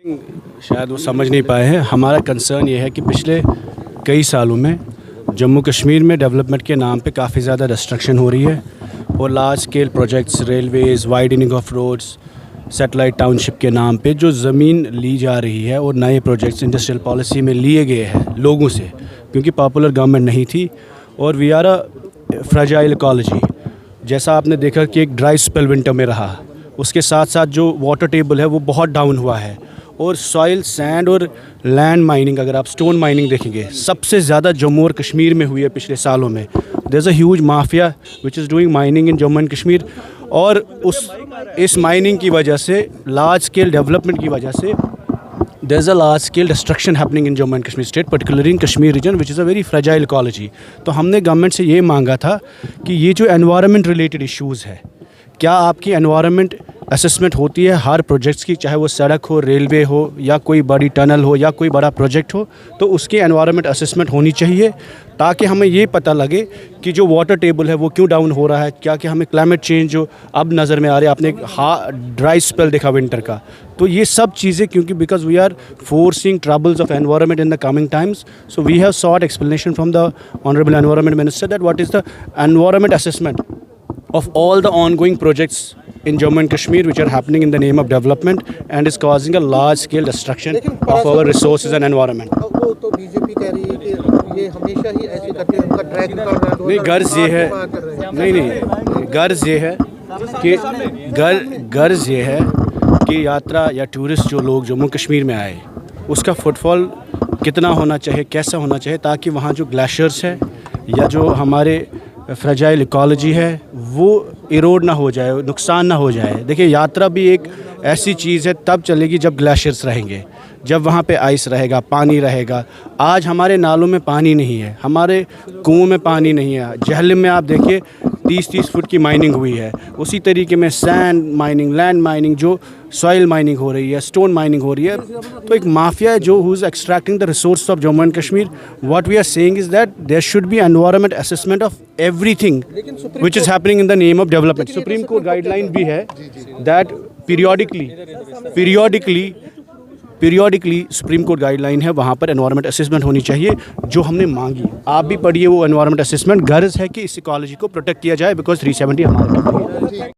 शायद वो समझ नहीं पाए हैं। हमारा कंसर्न ये है कि पिछले कई सालों में जम्मू कश्मीर में डेवलपमेंट के नाम पे काफ़ी ज़्यादा डिस्ट्रक्शन हो रही है और large scale projects, railways, widening of roads, satellite township के नाम पे जो ज़मीन ली जा रही है और नए प्रोजेक्ट्स इंडस्ट्रियल पॉलिसी में लिए गए हैं लोगों से, क्योंकि पॉपुलर गवर्नमेंट नहीं थी। और we are a fragile ecology. जैसा आपने देखा कि एक ड्राई स्पेल विंटर में रहा, उसके साथ साथ जो वाटर टेबल है वो बहुत डाउन हुआ है और सॉइल, सैंड और लैंड माइनिंग, अगर आप स्टोन माइनिंग देखेंगे, सबसे ज़्यादा जम्मू और कश्मीर में हुई है पिछले सालों में। There is a huge mafia which is doing mining in Jammu and Kashmir. और इस माइनिंग की वजह से, लार्ज स्केल डेवलपमेंट की वजह से, there is a large scale destruction happening in Jammu and Kashmir state, particularly in Kashmir region, which is a very fragile ecology. तो हमने गवर्नमेंट से ये मांगा था कि ये जो एनवायरनमेंट रिलेटेड इश्यूज़ है, क्या आपकी एनवायरनमेंट असेसमेंट होती है हर प्रोजेक्ट्स की, चाहे वो सड़क हो, रेलवे हो या कोई बड़ी टनल हो या कोई बड़ा प्रोजेक्ट हो, तो उसकी एनवायरनमेंट असेसमेंट होनी चाहिए ताकि हमें ये पता लगे कि जो वाटर टेबल है वो क्यों डाउन हो रहा है, क्या कि हमें क्लाइमेट चेंज जो अब नज़र में आ रहा है, आपने ड्राई स्पेल देखा विंटर का, तो ये सब चीज़ें, क्योंकि because we are forcing troubles of environment in the coming times, so we have sought explanation from the honourable environment minister that what is the environment assessment of all the ongoing projects in Jammu and Kashmir which are happening in the name of development and is causing a large scale destruction of our resources and environment. तो BJP कह रही है कि ये हमेशा ही ऐसे करते हैं, उनका ट्रैक रिकॉर्ड है। नहीं, गर्ज ये है, नहीं, गर्ज ये है कि गर्ज ये है कि यात्रा या टूरिस्ट जो लोग जम्मू कश्मीर में आए, उसका फुटफॉल कितना होना चाहिए, कैसा होना चाहिए, ताकि वहाँ जो ग्लेशियर्स है या जो हमारे फ्रेजाइल इकोलॉजी है वो इरोड ना हो जाए, नुकसान ना हो जाए। देखिए, यात्रा भी एक ऐसी चीज़ है तब चलेगी जब ग्लेशियर्स रहेंगे, जब वहाँ पे आइस रहेगा, पानी रहेगा। आज हमारे नालों में पानी नहीं है, हमारे कुओं में पानी नहीं है। जहलम में आप देखिए 30-30 फुट की माइनिंग हुई है। उसी तरीके में सैंड माइनिंग, लैंड माइनिंग, जो सॉइल माइनिंग हो रही है, स्टोन माइनिंग हो रही है, तो एक माफिया है जो who is extracting the resource of Jammu and Kashmir. What we are saying is that there should be environment assessment of everything which is happening in the name of development. Supreme Court guideline भी है that periodically Supreme Court guideline है, वहाँ पर environment assessment होनी चाहिए, जो हमने मांगी। आप भी पढ़िए वो एनवायरनमेंट असेसमेंट। गर्ज है कि इस इकोलॉजी को प्रोटेक्ट किया जाए बिकॉज 370 हमारे